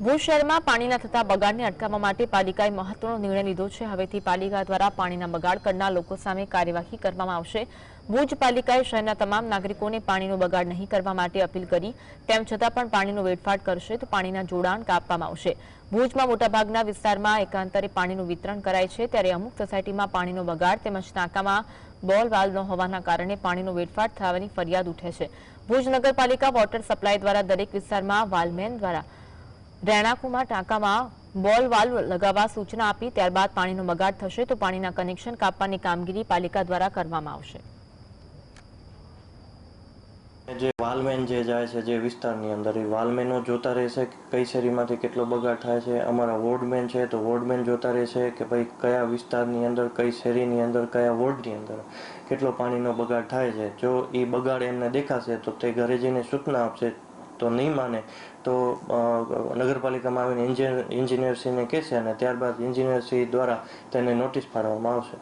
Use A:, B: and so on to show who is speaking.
A: ભુજ શહેરમાં પાણીના થતા બગાડને અટકાવવા માટે પાલિકાએ મહત્વનો નિર્ણય લીધો છે। હવેથી પાલિકા દ્વારા પાણીના બગાડ કરનાર લોકો સામે કાર્યવાહી કરવામાં આવશે। ભુજ પાલિકાએ શહેરના તમામ નાગરિકોને પાણીનો બગાડ નહીં કરવા માટે અપીલ કરી, તેમ છતાં પણ પાણીનો વેડફાટ કરશે તો પાણીના જોડાણ કાપવામાં આવશે। ભુજમાં મોટાભાગના વિસ્તારમાં એકાંતરે પાણીનું વિતરણ કરાય છે, ત્યારે અમુક સોસાયટીમાં પાણીનો બગાડ તેમજ ટાંકામાં બોલ વાલ્વ ન હોવાના કારણે પાણીનો વેડફાટ થવાની ફરિયાદ ઉઠે છે। ભુજ નગરપાલિકા વોટર સપ્લાય દ્વારા દરેક વિસ્તારમાં વાલમેન દ્વારા રહેણાંકોમાં ટાંકામાં બોલ વાલ્વ લગાવવા સૂચના આપી, ત્યારબાદ પાણીનો બગાડ થશે તો પાણીના કનેક્શન કાપવાની કામગીરી પાલિકા દ્વારા કરવામાં આવશે।
B: જે વાલમેન જે જાય છે જે વિસ્તારની અંદર, એ વાલમેનો જોતા રહેશે કે કઈ શેરીમાંથી કેટલો બગાડ થાય છે। અમારા વોર્ડમેન છે તો વોર્ડમેન જોતા રહેશે કે ભાઈ કયા વિસ્તારની અંદર, કઈ શેરીની અંદર, કયા વોર્ડની અંદર કેટલો પાણીનો બગાડ થાય છે। જો એ બગાડ એમને દેખાશે તો તે ઘરે જઈને સૂચના આપશે, તો નહીં માને તો નગરપાલિકામાં આવીને એન્જિનિયરશ્રીને કહેશે અને ત્યારબાદ એન્જિનિયરશ્રી દ્વારા તેને નોટિસ પાડવામાં આવશે।